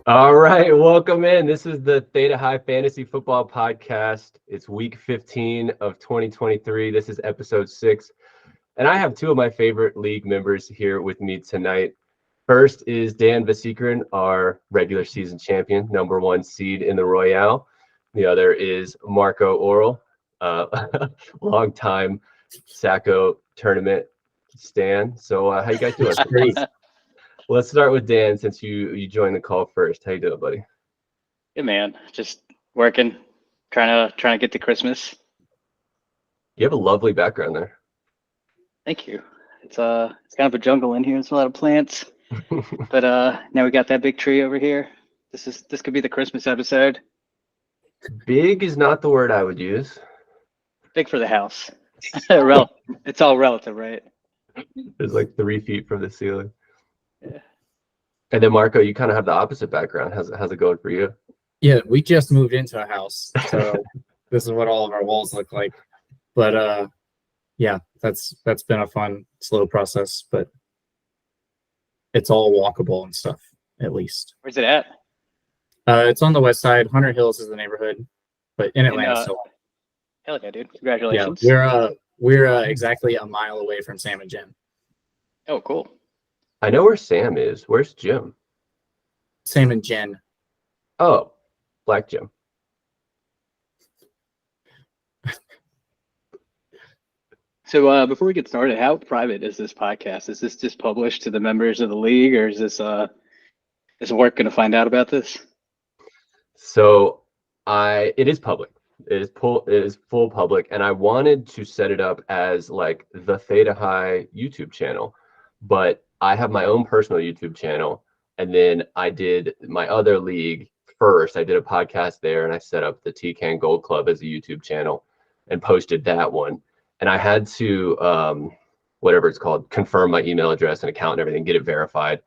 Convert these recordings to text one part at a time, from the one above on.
All right, welcome in. This is the Theta High Fantasy Football Podcast. It's week 15 of 2023. This is episode 6. And I have two of my favorite league members here with me tonight. First is Dan Vasikrin, our regular season champion, number 1 seed in the Royale. The other is Marco Oral, longtime SackO tournament stan. So how you guys doing? Great. Let's start with Dan since you joined the call first. How you doing, buddy? Good man. Just working, trying to get to Christmas. You have a lovely background there. Thank you. It's kind of a jungle in here. There's a lot of plants, but now we got that big tree over here. This could be the Christmas episode. Big is not the word I would use. Big for the house. It's all relative, right? It's like 3 feet from the ceiling. Yeah. And then Marco, you kind of have the opposite background. How's it going for you? Yeah, we just moved into a house, so this is what all of our walls look like. But yeah, that's been a fun, slow process, but it's all walkable and stuff, at least. Where's it at? It's on the west side. Hunter Hills is the neighborhood, but in Atlanta. So Hell yeah, dude! Congratulations. Yeah, we're exactly a mile away from Sam and Jim. Oh, cool. I know where Sam is. Where's Jim? Sam and Jen. Oh, Black Jim. So before we get started, how private is this podcast? Is this just published to the members of the league, or is work going to find out about this? So it is public. It is full public, and I wanted to set it up as like the Theta High YouTube channel, but I have my own personal YouTube channel, and then I did my other league first. I did a podcast there, and I set up the TCAN Gold Club as a YouTube channel and posted that one. And I had to, whatever it's called, confirm my email address and account and everything, get it verified.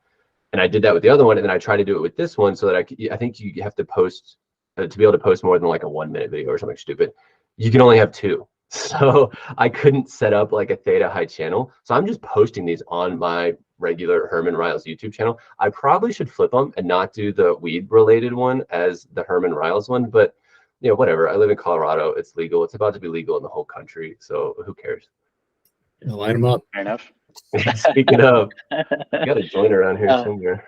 And I did that with the other one, and then I tried to do it with this one so that I think you have to post, to be able to post more than like a 1-minute video or something stupid, you can only have 2. So I couldn't set up like a Theta High channel. So I'm just posting these on my regular Herman Riles YouTube channel. I probably should flip them and not do the weed related one as the Herman Riles one, but whatever. I live in Colorado. It's legal. It's about to be legal in the whole country. So who cares? Light them up. Fair enough. Speaking of, I got a joint around here somewhere.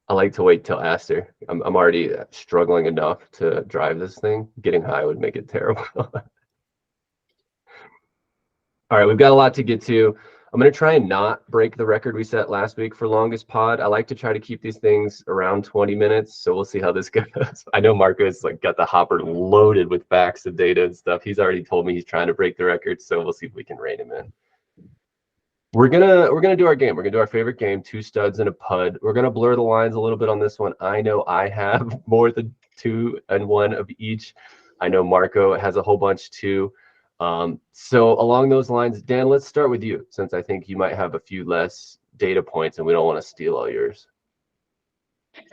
I like to wait till after. I'm already struggling enough to drive this thing. Getting high would make it terrible. All right, we've got a lot to get to. I'm going to try and not break the record we set last week for longest pod. I like to try to keep these things around 20 minutes, so we'll see how this goes. I know Marco's like got the hopper loaded with facts and data and stuff. He's already told me he's trying to break the record, so we'll see if we can rein him in. We're gonna do our game. We're gonna do our favorite game, 2 studs and a pud. We're gonna blur the lines a little bit on this one. I know I have more than 2 and 1 of each. I know Marco has a whole bunch too. So along those lines, Dan, let's start with you, since I think you might have a few less data points and we don't want to steal all yours.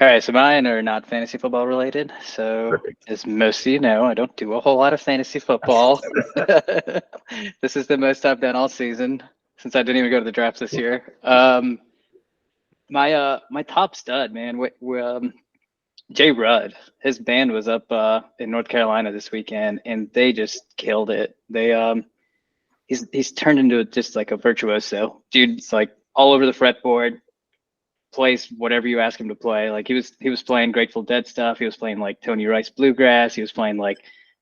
All right, so mine are not fantasy football related. So Perfect. As most of you know, I don't do a whole lot of fantasy football. This is the most I've done all season since I didn't even go to the drafts this year. My top stud, man, Jay Rudd, his band was up in North Carolina this weekend, and they just killed it. He's turned into just like a virtuoso. Dude's like all over the fretboard, plays whatever you ask him to play. Like he was playing Grateful Dead stuff. He was playing like Tony Rice bluegrass. He was playing like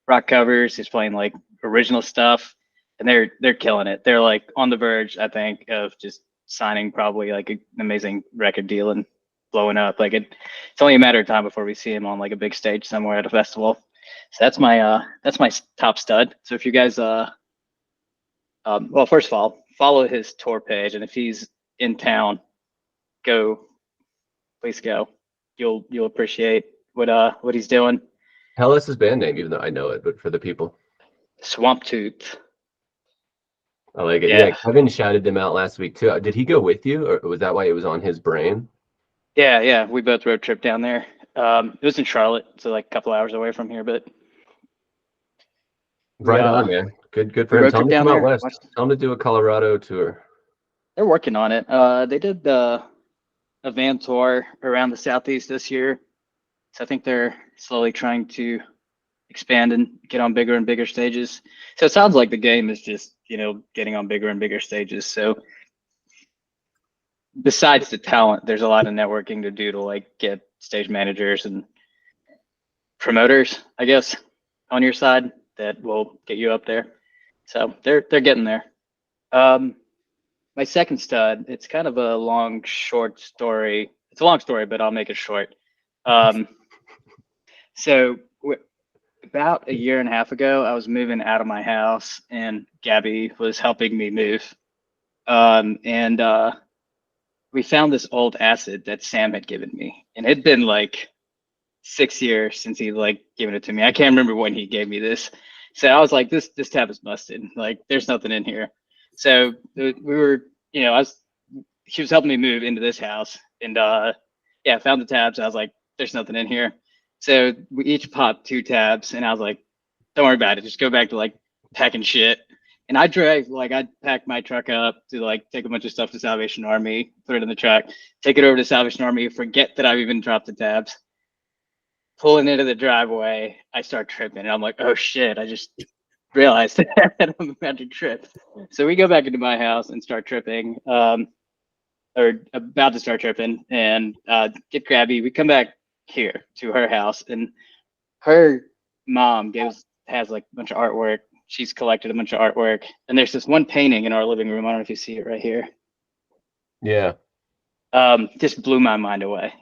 rock covers. He was playing like original stuff, and they're killing it. They're like on the verge, I think, of just signing probably like an amazing record deal and blowing up. Like it's only a matter of time before we see him on like a big stage somewhere at a festival. So that's my top stud. So if you guys well, first of all, follow his tour page, and if he's in town, please go. You'll appreciate what he's doing. Tell us his band name, even though I know it, but for the people. Swamp Tooth. I like it. Yeah, Kevin shouted them out last week too. Did he go with you, or was that why it was on his brain? Yeah. We both road trip down there. It was in Charlotte, so like a couple hours away from here, but right on, man. Good for him. Tell him to come out west. Tell him to do a Colorado tour. They're working on it. They did a van tour around the Southeast this year. So I think they're slowly trying to expand and get on bigger and bigger stages. So it sounds like the game is just, getting on bigger and bigger stages. So besides the talent, there's a lot of networking to do to like get stage managers and promoters, I guess, on your side that will get you up there. So they're getting there. My second stud, it's kind of a long, short story. It's a long story, but I'll make it short. So about a year and a half ago, I was moving out of my house, and Gabby was helping me move. And we found this old acid that Sam had given me, and it'd been like 6 years since he like given it to me. I can't remember when he gave me this. So I was like, this tab is busted. Like, there's nothing in here. So we were, she was helping me move into this house, and yeah, found the tabs. I was like, there's nothing in here. So we each popped 2 tabs, and I was like, don't worry about it. Just go back to like packing shit. And I packed my truck up to like take a bunch of stuff to Salvation Army, put it in the truck, take it over to Salvation Army, forget that I've even dropped the tabs. Pulling into the driveway, I start tripping, and I'm like, oh shit, I just realized that I'm about to trip. So we go back into my house and start tripping, or about to start tripping, and get Gabby. We come back here to her house, and her mom has like a bunch of artwork. She's collected a bunch of artwork, and there's this one painting in our living room. I don't know if you see it right here. Yeah. Just blew my mind away.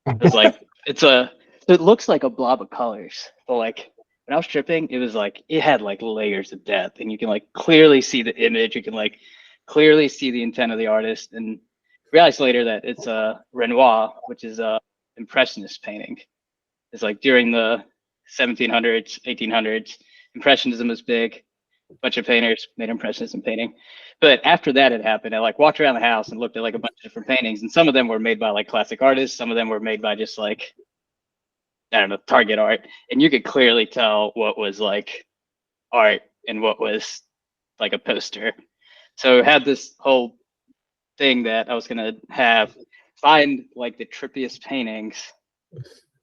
It was like it looks like a blob of colors, but like when I was tripping, it was like it had like layers of depth, and you can like clearly see the image. You can like clearly see the intent of the artist, and realized later that it's a Renoir, which is a impressionist painting. It's like during the 1700s, 1800s, impressionism was big. A bunch of painters made impressionism painting. But after that had happened, I like walked around the house and looked at like a bunch of different paintings, and some of them were made by like classic artists. Some of them were made by just like, I don't know, Target art. And you could clearly tell what was like art and what was like a poster. So I had this whole thing that I was gonna find like the trippiest paintings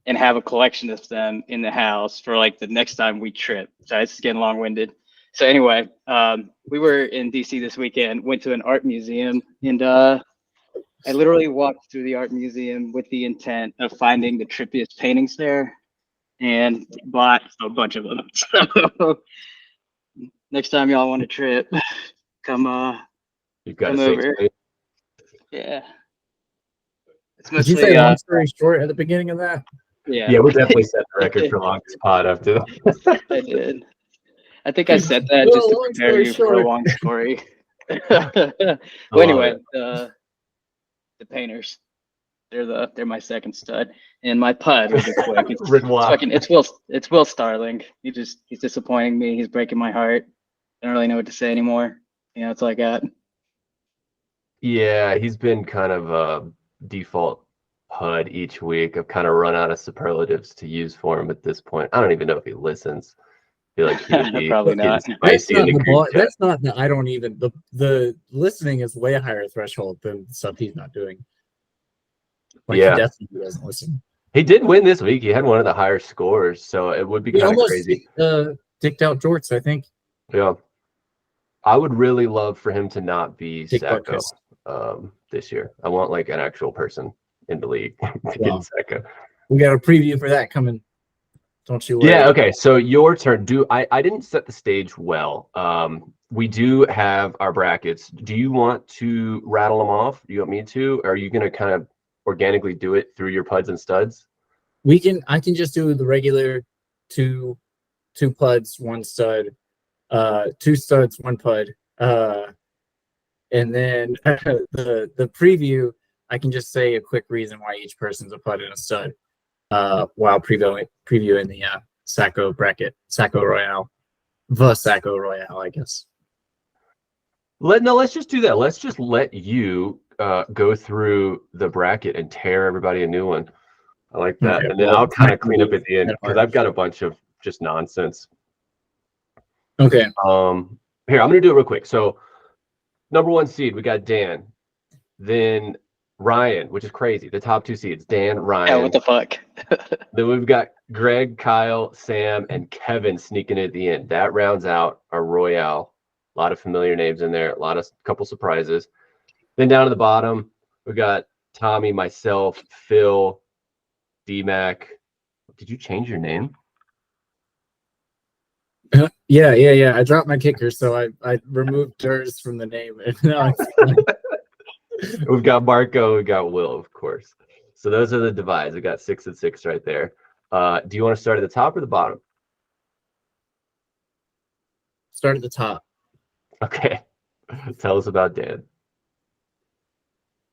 and have a collection of them in the house for like the next time we trip. So it's getting long-winded. So anyway, we were in DC this weekend, went to an art museum, and I literally walked through the art museum with the intent of finding the trippiest paintings there, and bought a bunch of them. So next time y'all want to trip, come You've got come to say over. it. Yeah. It's Did you say long story short at the beginning of that? Yeah. Yeah, we'll definitely set the record for longest pod after that. I did. I think I said that Well, just to long prepare story you for a short. long story. Well, anyway, the painters, they're my second stud, and my pud will be quick. It's Will Starling. He's disappointing me. He's breaking my heart. I don't really know what to say anymore. That's all I got. Yeah, he's been kind of a default HUD each week. I've kind of run out of superlatives to use for him at this point. I don't even know if he listens. I feel like he would be Probably not. spicy in the group chat. That's not the I don't even the listening is way higher threshold than stuff he's not doing. Like, Yeah. he definitely doesn't listen. He did win this week. He had one of the higher scores, so it would be kind of crazy. Dicked out jorts, I think. Yeah. I would really love for him to not be TikTok SackO this year. I want like an actual person in the league to get SackO. We got a preview for that coming. Don't you worry. Yeah, okay. So your turn. I didn't set the stage well. We do have our brackets. Do you want to rattle them off? Do you want me to? Or are you gonna kind of organically do it through your puds and studs? I can just do the regular two puds, one stud, 2 studs, 1 pud. And then the preview, I can just say a quick reason why each person's a pud and a stud, while previewing the SackO bracket, SackO Royale, SackO Royale, I guess. Let's just do that. Let's just let you go through the bracket and tear everybody a new one. I like that. Okay, and then I'll kind of clean up at the end because I've got a bunch of just nonsense. Okay. Here, I'm gonna do it real quick. So number 1 seed, we got Dan. Then Ryan, which is crazy. The top 2 seeds, Dan, Yeah, Ryan. what the fuck? Then we've got Greg, Kyle, Sam, and Kevin sneaking at the end. That rounds out our Royale. A lot of familiar names in there, couple surprises. Then down to the bottom, we got Tommy, myself, Phil, D-Mac. Did you change your name? Yeah. I dropped my kicker, so I removed hers from the name. And now We've got Marco, we've got Will, of course. So those are the divides. We got 6 and 6 right there. Do you want to start at the top or the bottom? start at the top. Okay. Tell us about Dan.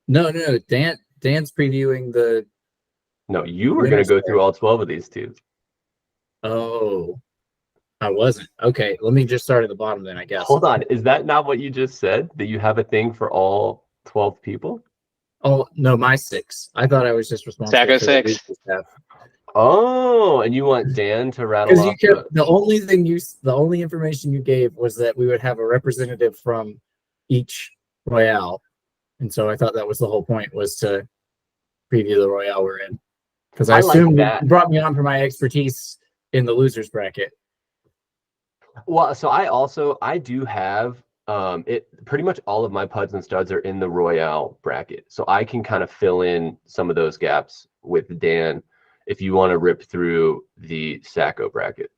No. Dan's previewing the. No, you were going to go through all 12 of these teams. Oh, I wasn't. Okay, let me just start at the bottom then, I guess. Hold on. Is that not what you just said? That you have a thing for all 12 people? Oh, no, my 6. I thought I was just responsible SackO for 6. the stuff. Oh, and you want Dan to rattle Because off the only information you gave was that we would have a representative from each Royale, and so I thought that was the whole point, was to preview the Royale we're in. Because I assumed you brought me on for my expertise in the losers bracket. Well, so I do have pretty much all of my puds and studs are in the Royale bracket. So I can kind of fill in some of those gaps with Dan if you want to rip through the SackO bracket.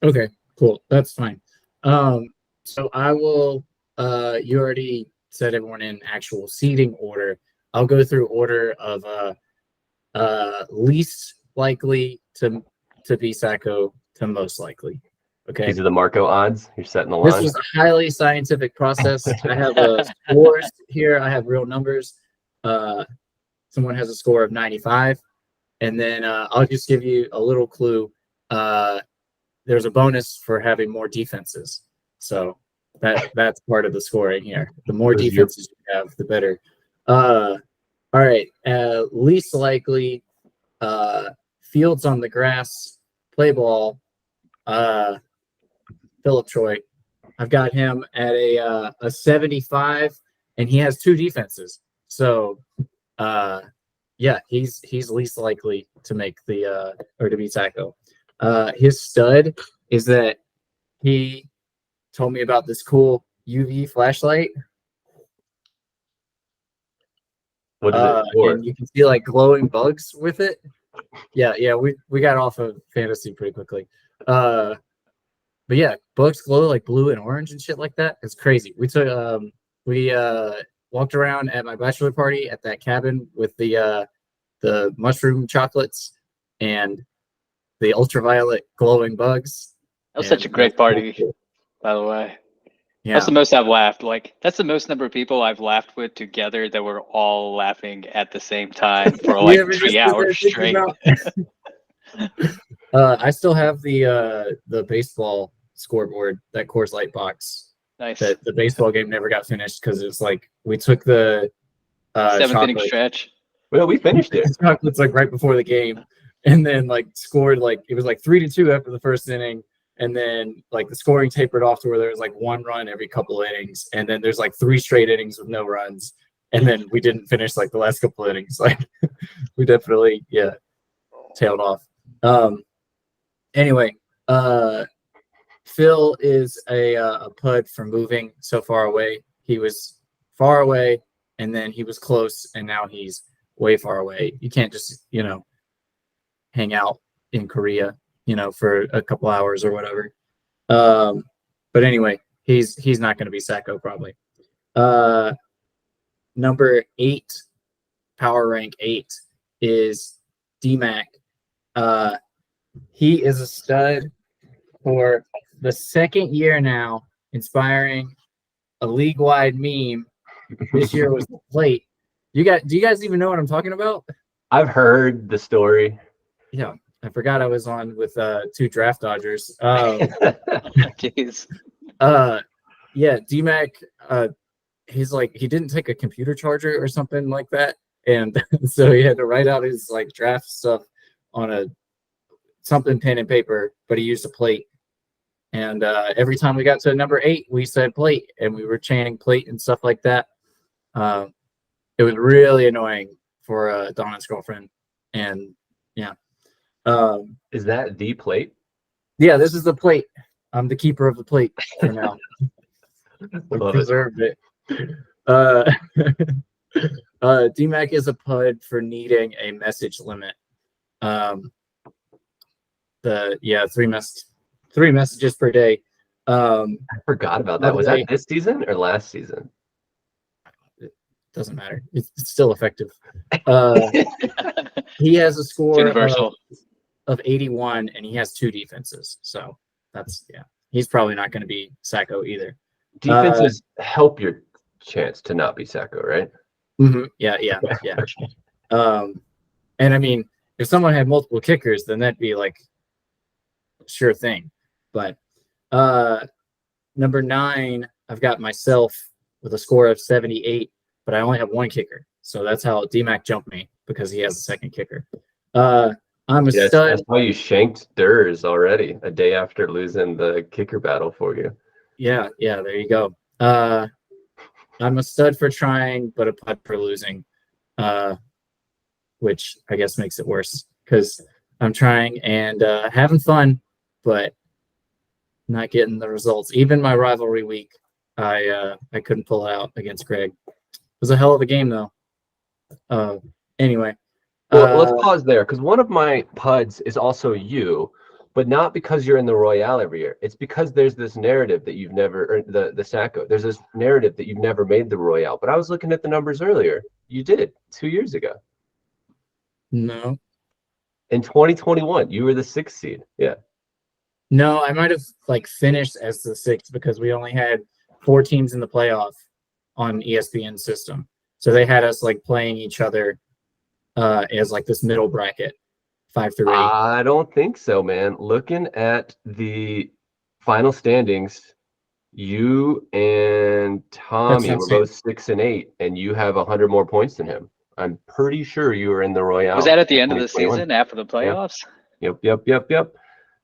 Okay, cool. That's fine. So I will you already said everyone in actual seating order. I'll go through order of least likely to be SackO to most likely. Okay. These are the Marco odds. You're setting the line. This was a highly scientific process. I have scores here. I have real numbers. Someone has a score of 95. And then I'll just give you a little clue. There's a bonus for having more defenses. So that's part of the scoring here. The more defenses you have, the better. All right. Least likely, fields on the grass, play ball, Philip Troy. I've got him at a 75, and he has 2 defenses. So, yeah, he's least likely to make the or to be SackO. His stud is that he told me about this cool UV flashlight. What is it for? And you can see like glowing bugs with it. Yeah, we got off of fantasy pretty quickly. But yeah, bugs glow like blue and orange and shit like that. It's crazy. We took we walked around at my bachelor party at that cabin with the mushroom chocolates and the ultraviolet glowing bugs. That was such a great party, by the way. Yeah. That's the most I've laughed. Like, that's the most number of people I've laughed with together that were all laughing at the same time for like 3 hours straight. I still have the baseball scoreboard, that Coors Light box. Nice. That the baseball game never got finished because it's like we took the 7th inning stretch. Well, we finished it. Chocolates like right before the game, and then like scored like it was like 3-2 after the first inning, and then like the scoring tapered off to where there was like 1 run every couple of innings, and then there's like 3 straight innings with no runs, and then we didn't finish like the last couple of innings. Like we definitely tailed off. Anyway, Phil is a pud for moving so far away. He was far away, and then he was close, and now he's way far away. You can't just, hang out in Korea, for a couple hours or whatever. But anyway, he's not going to be SackO probably. Number 8, power rank 8 is D-Mac. He is a stud for the 2nd year now, inspiring a league-wide meme. This year was the plate. Do you guys even know what I'm talking about? I've heard the story. Yeah, I forgot I was on with 2 draft dodgers. Jeez. Yeah, D-Mac, he's like, he didn't take a computer charger or something like that, and so he had to write out his like draft stuff on something pen and paper, but he used a plate. And every time we got to number 8, we said plate, and we were chanting plate and stuff like that. it was really annoying for Donna's girlfriend, and yeah. Is that the plate? Yeah, this is the plate. I'm the keeper of the plate for now. I've Love it. preserved it. DMAC is a PUD for needing a message limit. Three messages per day. I forgot about that. Was that this season or last season? It doesn't matter. It's still effective. He has a score of 81, and he has 2 defenses. So that's he's probably not going to be SackO either. Defenses help your chance to not be SackO, right? Mm-hmm. Yeah. And I mean, if someone had multiple kickers, then that'd be like sure thing. But number 9, I've got myself with a score of 78, but I only have 1 kicker. So that's how DMAC jumped me, because he has a second kicker. I'm a stud. That's how you shanked Durs already a day after losing the kicker battle for you. Yeah, there you go. I'm a stud for trying, but a PUD for losing, which I guess makes it worse, because I'm trying and having fun, but not getting the results. Even my rivalry week, I couldn't pull out against Greg. It was a hell of a game, though. Anyway. Well, let's pause there, because one of my PUDs is also you, but not because you're in the Royale every year. It's because there's this narrative that you've never, or the SackO, there's this narrative that you've never made the Royale. But I was looking at the numbers earlier. You did 2 years ago. No. In 2021, you were the 6th seed. Yeah. No, I might have finished as the 6th, because we only had 4 teams in the playoff on ESPN system. So they had us playing each other as this middle bracket, 5 through 8. I don't think so, man. Looking at the final standings, you and Tommy were both 6 and 8, and you have 100 more points than him. I'm pretty sure you were in the Royale. Was that at the end of the season after the playoffs? Yep.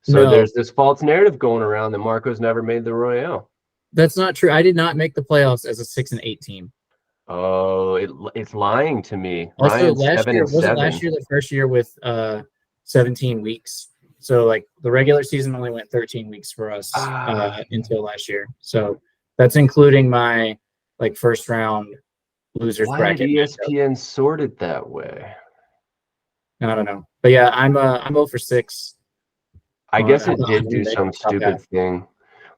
So there's this false narrative going around that Marco's never made the Royale. That's not true. I did not make the playoffs as a 6 and 8 team. Oh, it's lying to me. Also, last year the first year with 17 weeks. So the regular season only went 13 weeks for us until last year. So that's including my first round losers bracket. Why did ESPN sort it that way? I don't know. But yeah, I'm 0 for 6. I guess it did do some stupid thing.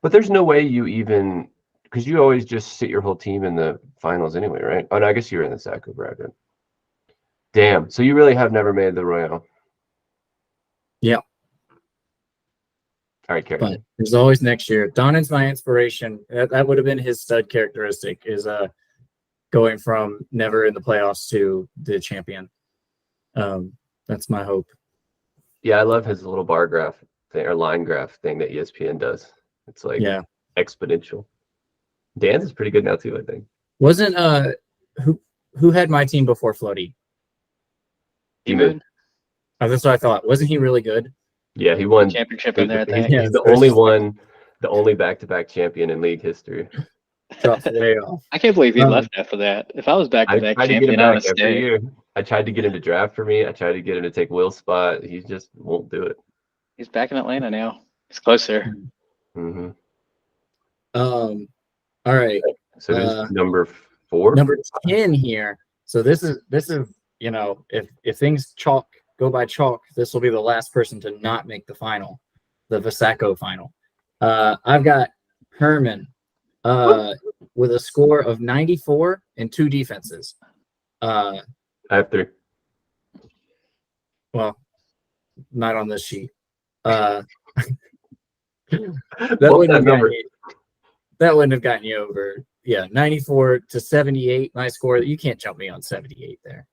But there's no way you even, because you always just sit your whole team in the finals anyway, right? Oh, no, I guess you were in the SackO bracket. Damn. So you really have never made the Royale. Yeah. All right, Kerry. But there's always next year. Donan's my inspiration. That would have been his stud characteristic, is going from never in the playoffs to the champion. That's my hope. Yeah, I love his little bar graph thing, or line graph thing that ESPN does. It's exponential. Dan's is pretty good now too, I think. Wasn't who had my team before Floaty? Emu. Oh, that's what I thought. Wasn't he really good? Yeah, he won championship in there. I think. He's the only one, the only back-to-back champion in league history. Dropped way off. I can't believe he left after that. If I was back-to-back champion, I would stay. I tried to get him to draft for me. I tried to get him to take Will's spot. He just won't do it. He's back in Atlanta now. He's closer. Mm-hmm. All right. So this is number 4. Number 10 here. So this is if things go by chalk, this will be the last person to not make the final, the SackO final. I've got Herman with a score of 94 and 2 defenses. I have 3. Well, not on this sheet. That wouldn't have gotten you over. Yeah, 94 to 78. My score. You can't jump me on 78 there.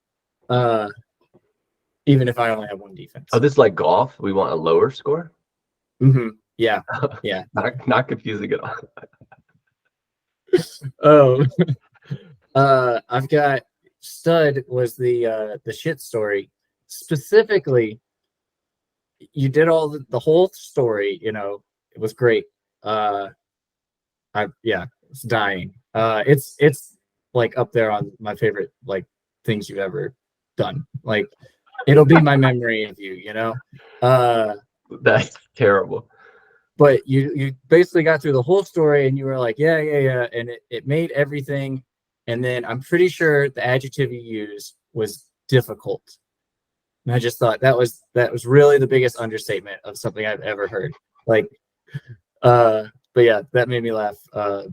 Even if I only have 1 defense. Oh, this is like golf. We want a lower score. Mm-hmm. Yeah. Yeah. not confusing at all. I've got stud was the shit story. Specifically, you did all the whole story. It was great. It's dying. It's up there on my favorite things you've ever done. Like, it'll be my memory of you, you know? That's terrible. But you basically got through the whole story and you were like, yeah. And it made everything. And then I'm pretty sure the adjective you used was difficult. And I just thought that was really the biggest understatement of something I've ever heard. Like, but yeah, that made me laugh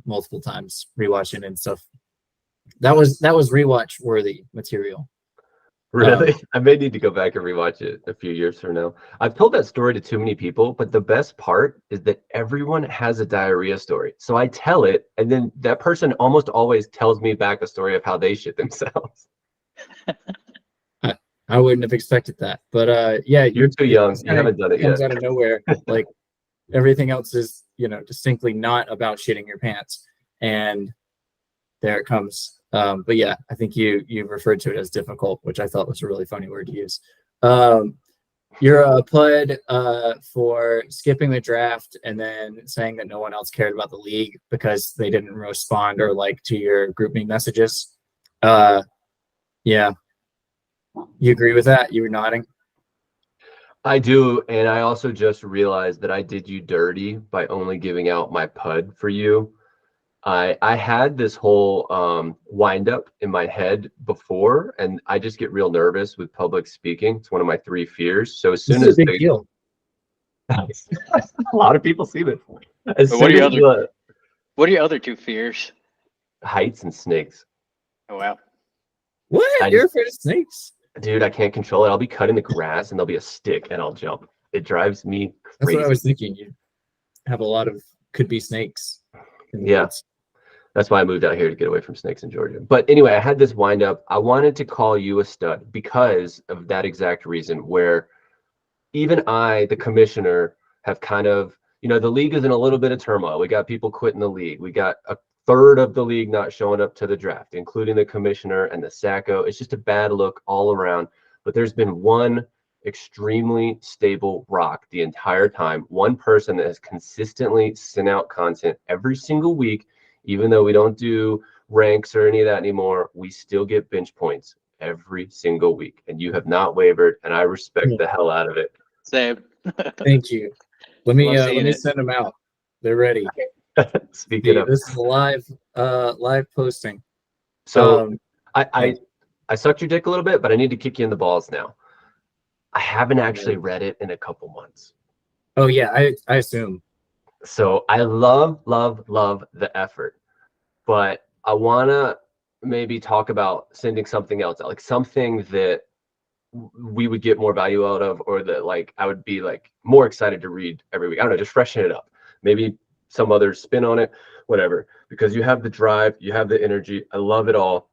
multiple times rewatching and stuff. That was rewatch worthy material. Really? I may need to go back and rewatch it a few years from now. I've told that story to too many people, but the best part is that everyone has a diarrhea story. So I tell it, and then that person almost always tells me back a story of how they shit themselves. I wouldn't have expected that. But yeah, You're too young. You haven't done it yet. Comes out of nowhere. Like, everything else is, distinctly not about shitting your pants. And there it comes. But yeah, I think you referred to it as difficult, which I thought was a really funny word to use. You're a PUD for skipping the draft and then saying that no one else cared about the league because they didn't respond or like to your GroupMe messages. Yeah. You agree with that? You were nodding. I do, and I also just realized that I did you dirty by only giving out my PUD for you. I had this whole wind up in my head before, and I just get real nervous with public speaking. It's one of my 3 fears. So as soon This is as a big deal. a lot of people see this. As But what soon are as your what are your other 2 fears? heights and snakes. Oh wow. What? You're afraid of snakes? Dude, I can't control it. I'll be cutting the grass and there'll be a stick and I'll jump. It drives me crazy. That's what I was thinking. You have a lot of could be snakes. Yeah. That's why I moved out here to get away from snakes in Georgia. But anyway, I had this wind up. I wanted to call you a stud because of that exact reason, where even I, the commissioner, have kind of, the league is in a little bit of turmoil. We got people quitting the league. We got a third of the league not showing up to the draft, including the commissioner and the SackO. It's just a bad look all around. But there's been one extremely stable rock the entire time. One person that has consistently sent out content every single week. Even though we don't do ranks or any of that anymore, we still get bench points every single week. And you have not wavered, and I respect the hell out of it. Same. Thank you. Let me send them out. They're ready. Speaking of, this is a live posting. So I sucked your dick a little bit, but I need to kick you in the balls now. I haven't actually read it in a couple months. Oh yeah, I assume. So I love the effort, but I want to maybe talk about sending something else out, like something that we would get more value out of, or that like I would be like more excited to read every week. I don't know, just freshen it up. Maybe some other spin on it, whatever, because you have the drive, you have the energy. I love it all.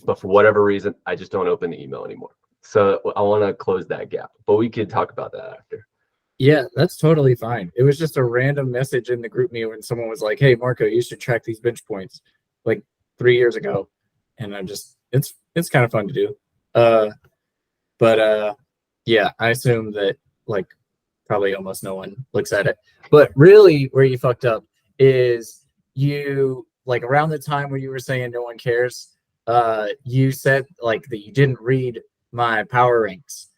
But for whatever reason, I just don't open the email anymore. So I want to close that gap, but we can talk about that after. Yeah, that's totally fine. It was just a random message in the GroupMe when someone was like, "Hey, Marco, you should track these bench points," like 3 years ago, and I'm just it's kind of fun to do. But yeah, I assume that like probably almost no one looks at it. But really, where you fucked up is you like around the time where you were saying no one cares. You said like that you didn't read my power ranks,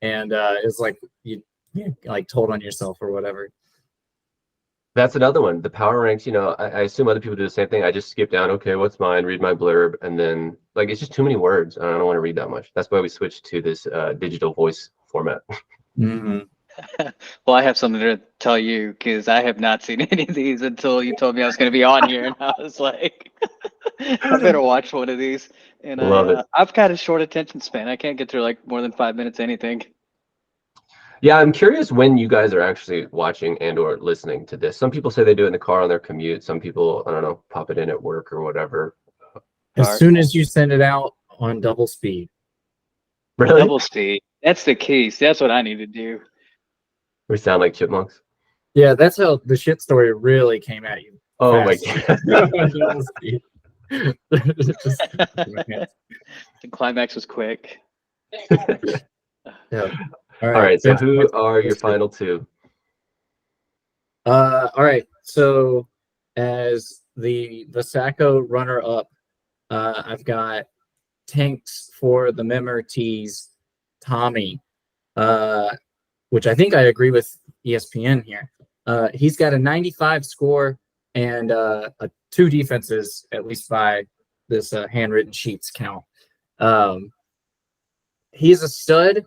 and it's like you like told on yourself or whatever. That's another one. The power ranks, I assume other people do the same thing. I just skip down, okay, what's mine, read my blurb, and then like it's just too many words. I don't want to read that much. That's why we switched to this digital voice format. Mm-hmm. Well, I have something to tell you because I have not seen any of these until you told me I was going to be on here, and I was like, I better watch one of these. And I've got a short attention span. I can't get through like more than 5 minutes anything. Yeah, I'm curious when you guys are actually watching and or listening to this. Some people say they do it in the car on their commute. Some people, I don't know, pop it in at work or whatever. As soon as you send it out on double speed. Really? Double speed. That's the key. So that's what I need to do. We sound like chipmunks. Yeah, that's how the shit story really came at you. Oh my God. The climax was quick. Yeah. All right. So who are your final 2? All right. So as the SackO runner up, I've got tanks for the Memmer Tees, Tommy, which I think I agree with ESPN here. He's got a 95 score and 2 defenses, at least by this handwritten sheets count. He's a stud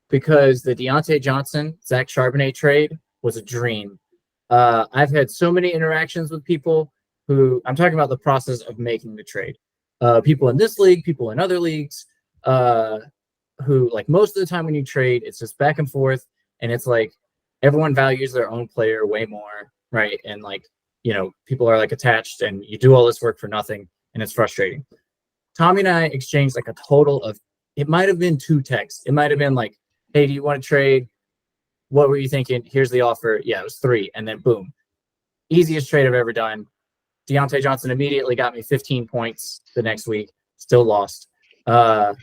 because the Deontay Johnson, Zach Charbonnet trade was a dream. I've had so many interactions with people who, I'm talking about the process of making the trade. People in this league, people in other leagues, who, like, most of the time when you trade, it's just back and forth, and it's like everyone values their own player way more, right? And, like, you know, people are like attached, and you do all this work for nothing, and it's frustrating. Tommy and I exchanged like a total of, it might have been 2 texts. It might have been like, hey, do you want to trade? What were you thinking? Here's the offer. Yeah, it was 3. And then boom, easiest trade I've ever done. Deontay Johnson immediately got me 15 points the next week. Still lost. Yeah,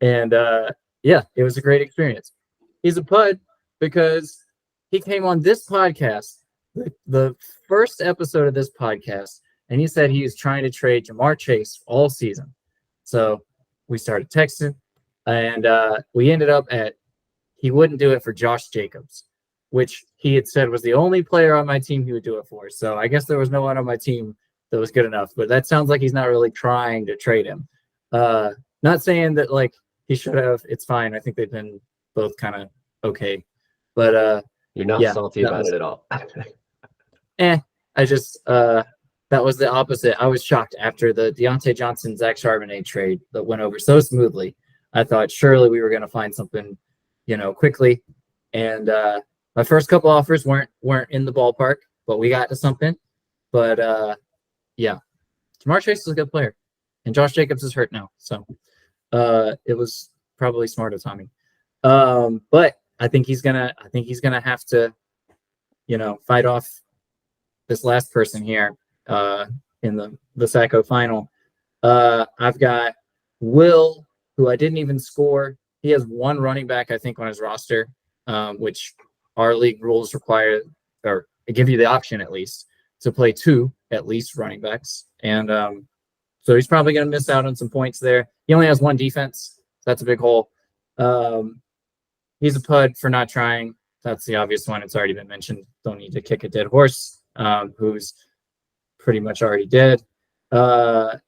it was a great experience. He's a pud because he came on this podcast, the first episode of this podcast, and he said he was trying to trade Jamar Chase all season. So we started texting, and we ended up at, he wouldn't do it for Josh Jacobs, which he had said was the only player on my team he would do it for. So I guess there was no one on my team that was good enough, but that sounds like he's not really trying to trade him. Not saying that, like, he should have. It's fine. I think they've been both kind of okay. But you're not salty about it at all. I just that was the opposite. I was shocked after the Deontay Johnson, Zach Charbonnet trade that went over so smoothly. I thought surely we were going to find something, you know, quickly. And my first couple offers weren't in the ballpark, but we got to something. But yeah, Jamar Chase is a good player, and Josh Jacobs is hurt now, so it was probably smart of Tommy. But I think he's gonna have to, you know, fight off this last person here in the SackO final. I've got Will, who I didn't even score. He has 1 running back, I think, on his roster, which our league rules require, or give you the option at least, to play 2 at least running backs. And so he's probably going to miss out on some points there. He only has 1 defense. So that's a big hole. He's a pud for not trying. That's the obvious one. It's already been mentioned. Don't need to kick a dead horse, who's pretty much already dead. And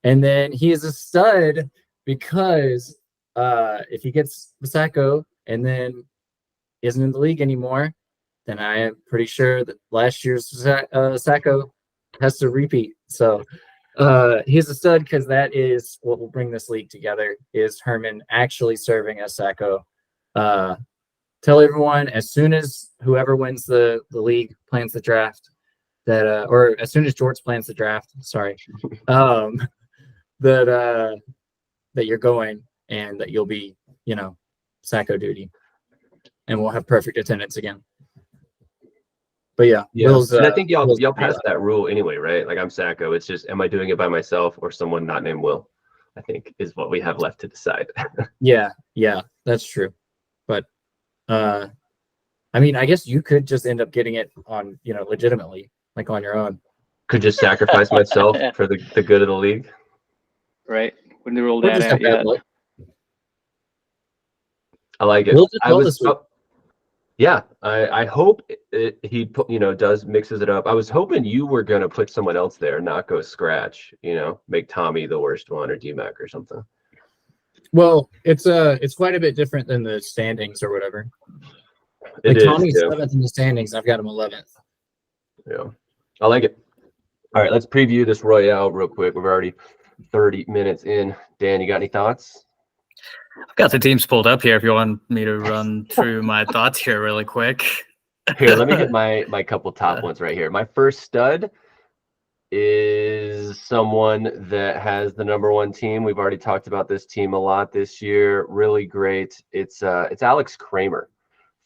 then he is a stud because if he gets the SackO and then isn't in the league anymore, then I am pretty sure that last year's SackO has to repeat. So he's a stud because that is what will bring this league together, is Herman actually serving as SackO. Tell everyone, as soon as whoever wins the league plans the draft, that or as soon as George plans the draft, sorry, that you're going, and that you'll be, you know, SackO duty, and we'll have perfect attendance again. But yeah, Will's, and I think y'all passed that rule anyway, right? Like, I'm SackO. It's just, am I doing it by myself or someone not named Will? I think is what we have left to decide. yeah, that's true. But I mean, I guess you could just end up getting it on, you know, legitimately, like on your own. Could just sacrifice myself for the good of the league. Right. When they rolled that out, yeah. I like it. Yeah, I hope he mixes it up. I was hoping you were gonna put someone else there, not go scratch. You know, make Tommy the worst one, or DMAC or something. Well, it's quite a bit different than the standings or whatever. Like, Tommy's 7th in the standings. I've got him 11th. Yeah, I like it. All right, let's preview this Royale real quick. We're already 30 minutes in. Dan, you got any thoughts? I've got the teams pulled up here if you want me to run through my thoughts here really quick. Here, let me get my couple top ones right here. My first stud is someone that has the #1 team. We've already talked about this team a lot this year. Really great. It's Alex Kramer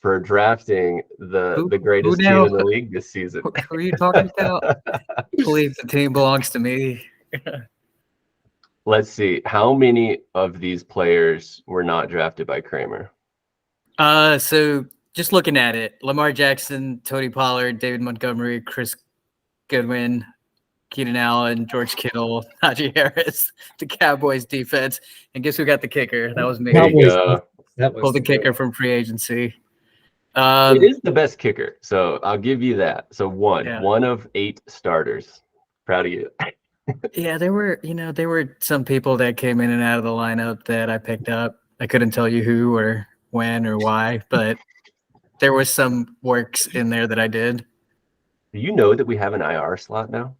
for drafting the greatest team in the league this season. Who are you talking about? I believe the team belongs to me. Let's see. How many of these players were not drafted by Kramer? So just looking at it, Lamar Jackson, Tony Pollard, David Montgomery, Chris Goodwin, Keenan Allen, George Kittle, Najee Harris, the Cowboys defense, and guess who got the kicker? That was me. There you Cowboys. go. That was Pulled the good. kicker from free agency. It is the best kicker, so I'll give you that. So Yeah. one of 8 starters. Proud of you. Yeah, there were some people that came in and out of the lineup that I picked up. I couldn't tell you who or when or why, but there was some works in there that I did. Do you know that we have an IR slot now?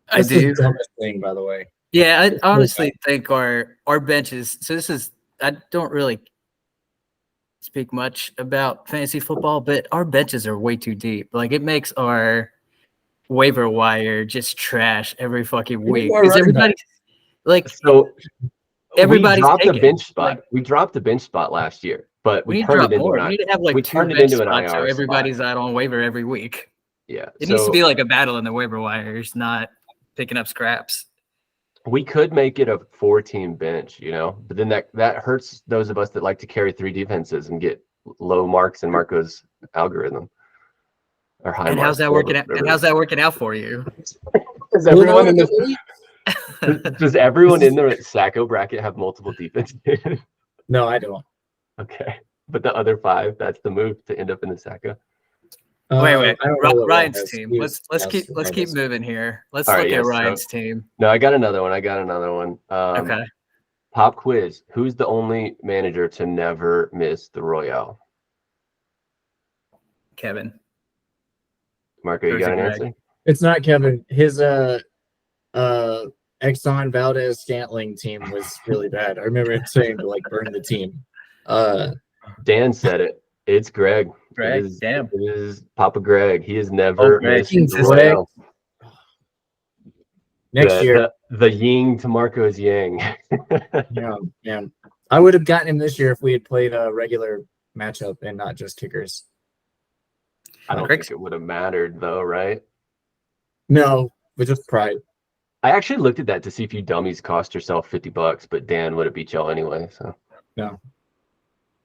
I That's do. the dumbest thing, by the way. Yeah, I It's honestly think our benches. So I don't really speak much about fantasy football, but our benches are way too deep. Like it makes our waiver wire just trash every fucking week are because running everybody like So everybody's we dropped taken. the bench spot. Like, We dropped the bench spot last year, but we we need to turned drop it into more. an We IR. need to have like We 2 turned it bench into an spots so IR everybody's spot. out on waiver every week. Yeah. It needs to be like a battle in the waiver wires, not picking up scraps. We could make it a 4-team bench, but then that hurts those of us that like to carry 3 defenses and get low marks in Marco's algorithm or high And marks. how's that working out? And how's that working out for you? Does everyone in does everyone in the SackO bracket have multiple defenses? No, I don't. Okay, but the other 5, that's the move to end up in the SackO. Wait. I don't know what Ryan's has. team. He Let's was keep regardless. moving here. Let's All right, look at yes, Ryan's team. No, I got another one. Okay. Pop quiz. Who's the only manager to never miss the Royale? Kevin. Marco, you Or is got it an Greg? answer? It's not Kevin. His Exxon Valdez Scantling team was really bad. I remember him saying to like burn the team. Dan said it. It's Greg. Greg? It is, Damn. It is Papa Greg. He has never Greg. missed the Jesus, Royale. Next year. The yin to Marco's yang. Yeah. I would have gotten him this year if we had played a regular matchup and not just kickers. I don't think it would have mattered though, right? No, but just pride. I actually looked at that to see if you dummies cost yourself $50, but Dan would have beat y'all anyway. So no.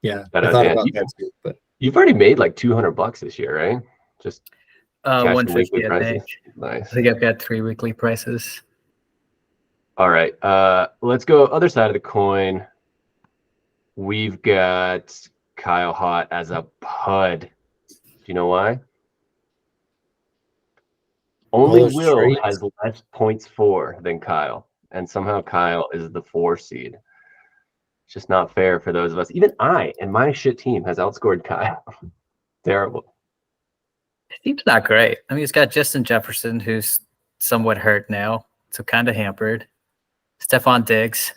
Yeah, I I thought Dan, about that too, but you've already made like $200 this year, right? Just cash and 150, weekly I prices. think. Nice. I think I've got 3 weekly prices. All right. Let's go other side of the coin. We've got Kyle Hott as a pud. Do you know why? Only Will has less points for than Kyle, and somehow Kyle is the 4 seed. It's just not fair for those of us. Even I and my shit team has outscored Kyle. Terrible. His team's not great. I mean, he's got Justin Jefferson, who's somewhat hurt now, so kind of hampered. Stephon Diggs.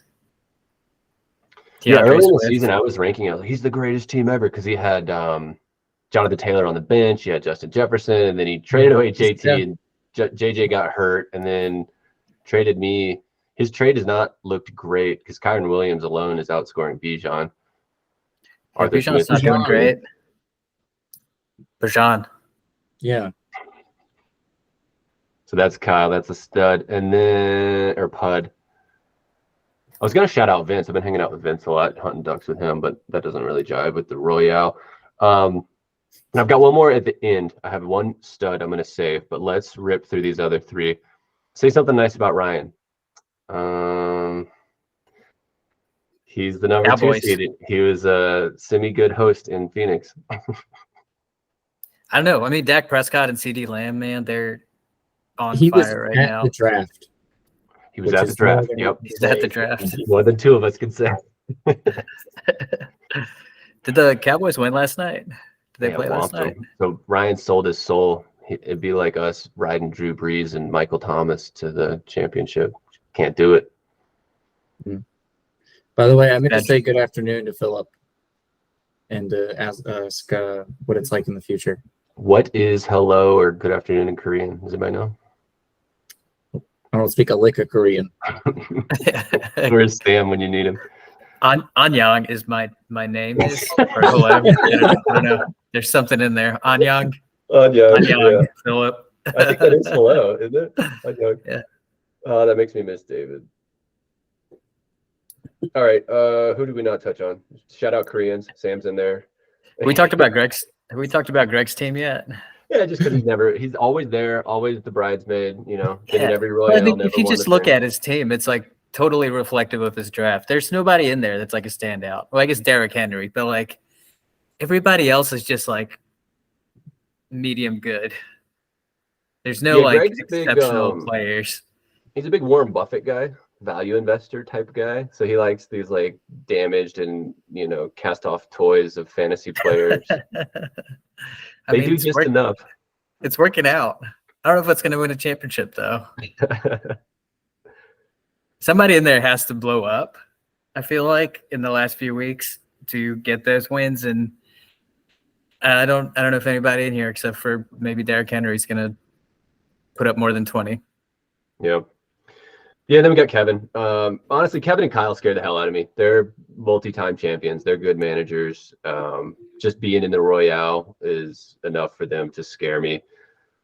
Yeah, DeAndre early in the Swift. season, I was ranking it. He's the greatest team ever because he had Jonathan Taylor on the bench. He had Justin Jefferson, and then he traded away JT, and JJ got hurt, and then traded me. His trade has not looked great because Kyron Williams alone is outscoring Bijan. Yeah, Bijan's not doing great. Bijan. Yeah. So that's Kyle. That's a stud. And then, or Pud. I was going to shout out Vince. I've been hanging out with Vince a lot, hunting ducks with him, but that doesn't really jive with the Royale. And I've got one more at the end. I have one stud I'm going to save, but let's rip through these other 3. Say something nice about Ryan. He's the number Cowboys. 2 seed. He was a semi-good host in Phoenix. I don't know. I mean, Dak Prescott and CD Lamb, man, they're on fire right now. The draft. He was at the draft. Yep. He's at the draft. More than 2 of us can say. Did the Cowboys win last night? Did they play last night? So Ryan sold his soul. It'd be like us riding Drew Brees and Michael Thomas to the championship. Can't do it. By the way, I meant to say good afternoon to Philip and ask what it's like in the future. What is hello or good afternoon in Korean? Does anybody know? I don't speak a lick of Korean. Where's Sam when you need him? Anyang is my name is, or hello. I don't know. There's something in there. Anyang. Anyang. Philip. I think that is hello, isn't it? Anyang. Yeah. Oh, that makes me miss David. All right. Who did we not touch on? Shout out Koreans. Sam's in there. Have we talked about Greg's team yet? Yeah, just because he's always there, always the bridesmaid, you know, been in every But I Royale, think never if you won just the look thing. at his team, it's like totally reflective of his draft. There's nobody in there that's like a standout. Well, I guess Derrick Henry, but like everybody else is just like medium good. There's no Yeah, like Greg's a big, exceptional players. he's a big Warren Buffett guy, value investor type guy. So he likes these like damaged and, you know, cast off toys of fantasy players. I They mean, do just enough. it's working out. I don't know if it's going to win a championship though. Somebody in there has to blow up, I feel like, in the last few weeks to get those wins. And I don't know if anybody in here except for maybe Derrick Henry is going to put up more than 20. Yeah. Yeah, then we got Kevin. Honestly, Kevin and Kyle scare the hell out of me. They're multi-time champions. They're good managers. Just being in the Royale is enough for them to scare me.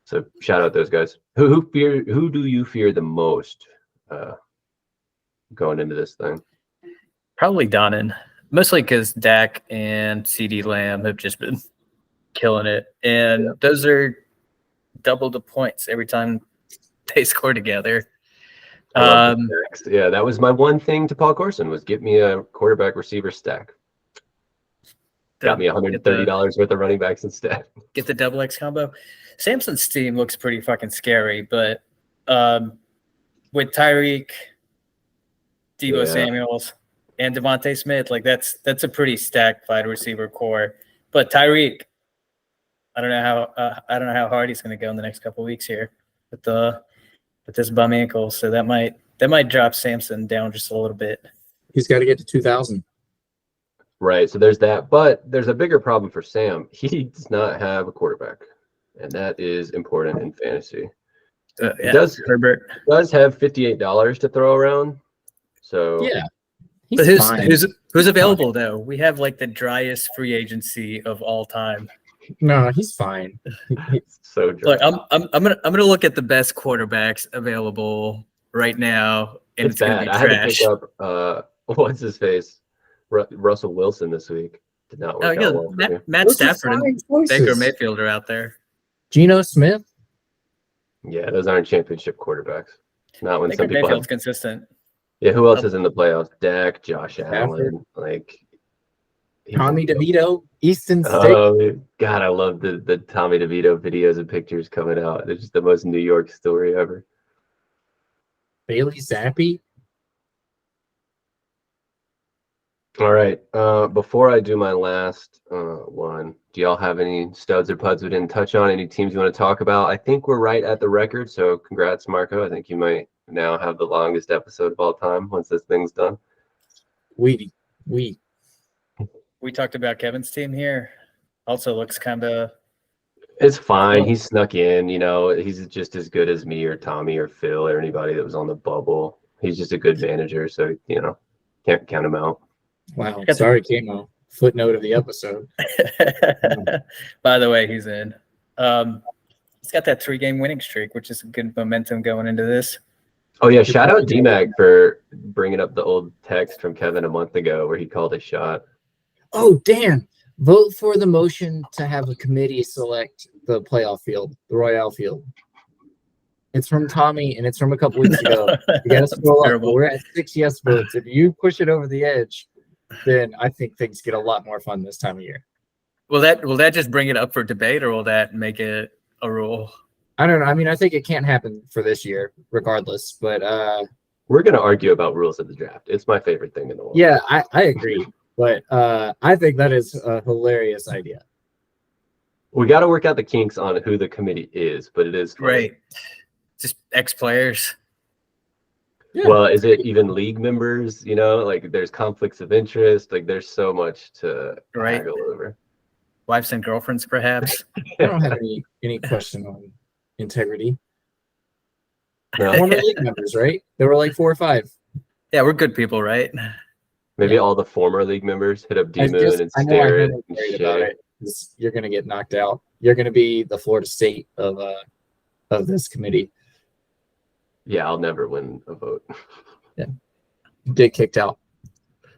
So shout out those guys. Who do you fear the most going into this thing? Probably Donnan, mostly because Dak and CD Lamb have just been killing it, and those are double the points every time they score together. Yeah, that was my one thing to Paul Corson was get me a quarterback receiver stack. Got me $130 worth of running backs instead. Get the double X combo. Samson's team looks pretty fucking scary, but with Tyreek, Deebo Samuels, and Devontae Smith, like that's a pretty stacked wide receiver core. But Tyreek, I don't know how hard he's going to go in the next couple of weeks here with this bum ankle. So that might drop Samson down just a little bit. He's got to get to 2,000. Right. So there's that. But there's a bigger problem for Sam. He does not have a quarterback. And that is important in fantasy. He does have $58 to throw around. So yeah. But who's available though? We have like the driest free agency of all time. No, he's fine. So dry. Look, I'm gonna look at the best quarterbacks available right now, and it's gonna be I trash. had to pick up what's his face, Russell Wilson this week. Did not work out well for me. Matt Stafford and Baker Mayfield are out there. Geno Smith. Yeah, those aren't championship quarterbacks. Not when Baker some people Mayfield's have. consistent. Yeah, who else is in the playoffs? Dak, Josh Allen, like Tommy DeVito, Easton Stick. Oh God, I love the Tommy DeVito videos and pictures coming out. It's just the most New York story ever. Bailey Zappi. All right. Before I do my last one, do y'all have any studs or puds we didn't touch on? Any teams you want to talk about? I think we're right at the record, so congrats, Marco. I think you might now have the longest episode of all time once this thing's done. We talked about Kevin's team here. Also looks kind of. It's fine. He snuck in. You know, he's just as good as me or Tommy or Phil or anybody that was on the bubble. He's just a good manager, so you know, can't count him out. Wow. Sorry, Kamo. Footnote of the episode. By the way, he's in. He's got that 3-game winning streak, which is a good momentum going into this. Oh yeah, shout out DMAG for bringing up the old text from Kevin a month ago where he called a shot. Oh, Dan, vote for the motion to have a committee select the playoff field, the Royale field. It's from Tommy, and it's from a couple weeks ago. You got to scroll up. We're at 6 yes votes. If you push it over the edge, then I think things get a lot more fun this time of year. Will that just bring it up for debate, or will that make it a rule? I don't know. I mean, I think it can't happen for this year, regardless. But we're gonna argue about rules of the draft. It's my favorite thing in the world. Yeah, I agree. But I think that is a hilarious idea. We got to work out the kinks on who the committee is, but it is funny. Right. Just ex-players. Yeah. Well, is it even league members? You know, like there's conflicts of interest. Like there's so much to haggle over. Wives and girlfriends, perhaps. I don't have any question on integrity. No. Former league members, right? There were like 4 or 5. Yeah, we're good people, right? Maybe all the former league members hit up D-Moon and stare at it. About it. You're going to get knocked out. You're going to be the Florida State of this committee. Yeah, I'll never win a vote. Yeah, you get kicked out.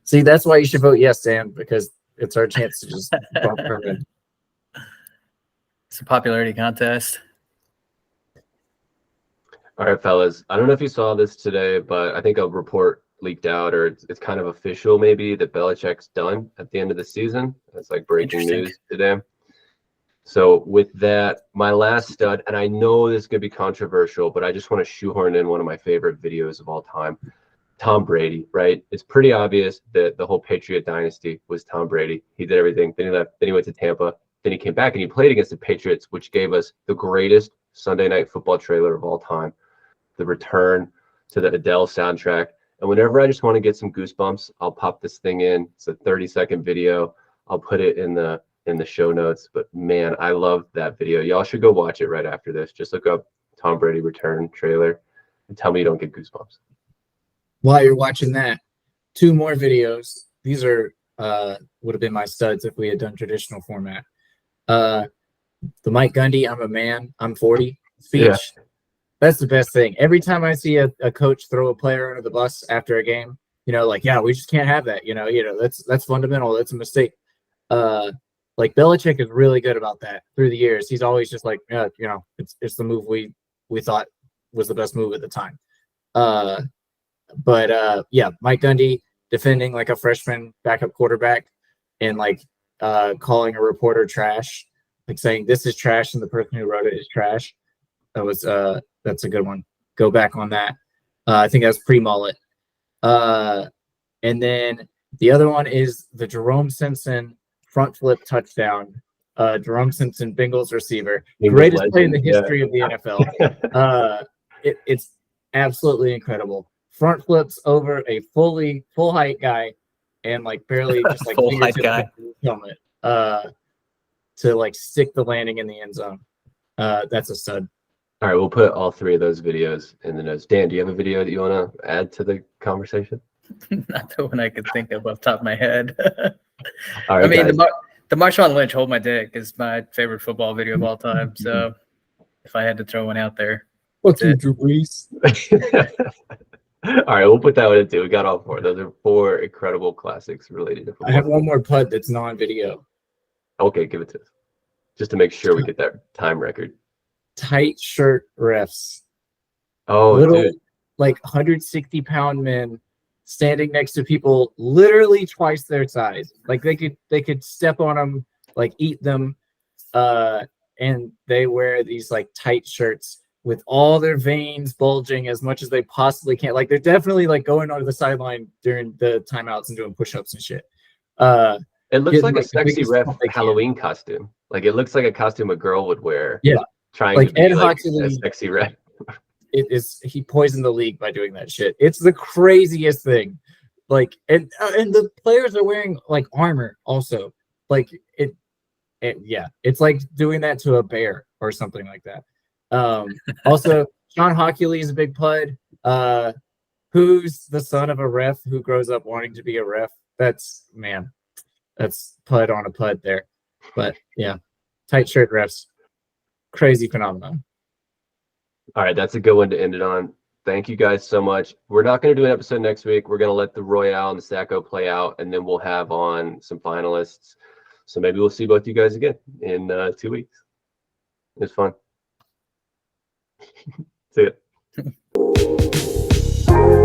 See, that's why you should vote yes, Dan, because it's our chance to just bump her in. It's a popularity contest. All right, fellas. I don't know if you saw this today, but I think a report leaked out, or it's kind of official maybe, that Belichick's done at the end of the season. That's like breaking Interesting. news today. So with that, my last stud, and I know this is going to be controversial, but I just want to shoehorn in one of my favorite videos of all time. Tom Brady, right? It's pretty obvious that the whole Patriot dynasty was Tom Brady. He did everything. Then he left. Then he went to Tampa. Then he came back and he played against the Patriots, which gave us the greatest Sunday Night Football trailer of all time, the return to the Adele soundtrack. And whenever I just want to get some goosebumps, I'll pop this thing in. It's a 30-second video. I'll put it in the show notes. But man, I love that video. Y'all should go watch it right after this. Just look up Tom Brady return trailer and tell me you don't get goosebumps. While you're watching that, 2 more videos. These are would have been my studs if we had done traditional format. The Mike Gundy, I'm a man, I'm 40 speech. Yeah. That's the best thing. Every time I see a coach throw a player under the bus after a game, like, yeah, we just can't have that. That's fundamental. That's a mistake. Like Belichick is really good about that through the years. He's always just like, yeah, it's the move we thought was the best move at the time. But Mike Gundy defending like a freshman backup quarterback and like calling a reporter trash, like saying this is trash and the person who wrote it is trash. That's a good one. Go back on that. I think that's pre-mullet. And then the other one is the Jerome Simpson front flip touchdown. Jerome Simpson, Bengals receiver, greatest play in the history of the NFL. It's absolutely incredible. Front flips over a full height guy and like barely just like full height guy helmet to like stick the landing in the end zone. That's a stud. All right, we'll put all 3 of those videos in the notes. Dan, do you have a video that you want to add to the conversation? Not the one I could think of off the top of my head. All right, I mean, guys. the Marshawn Lynch "Hold My Dick" is my favorite football video of all time. So if I had to throw one out there, Fuck you, Drew Brees. All right, we'll put that one in too. We got all 4. Those are 4 incredible classics related to football. I have one more pud that's non-video. Okay, give it to us. Just to make sure we get that time record. Tight shirt refs. Oh, little, dude. like 160-pound men standing next to people literally twice their size. Like they could step on them, like eat them. And they wear these like tight shirts with all their veins bulging as much as they possibly can. Like they're definitely like going onto the sideline during the timeouts and doing push-ups and shit. It looks like a sexy ref Halloween costume. Like it looks like a costume a girl would wear. Yeah. Trying like to be Ed like Hockley, a sexy ref. He poisoned the league by doing that shit. It's the craziest thing. Like and the players are wearing like armor also. Like it's like doing that to a bear or something like that. Also, Sean Hockley is a big pud. Who's the son of a ref who grows up wanting to be a ref? That's pud on a pud there. But yeah, tight shirt refs, crazy phenomenon. All right, that's a good one to end it on. Thank you guys so much. We're not going to do an episode next week. We're going to let the Royale and the SackO play out, and then we'll have on some finalists. So maybe we'll see both you guys again in 2 weeks. It's fun. See ya.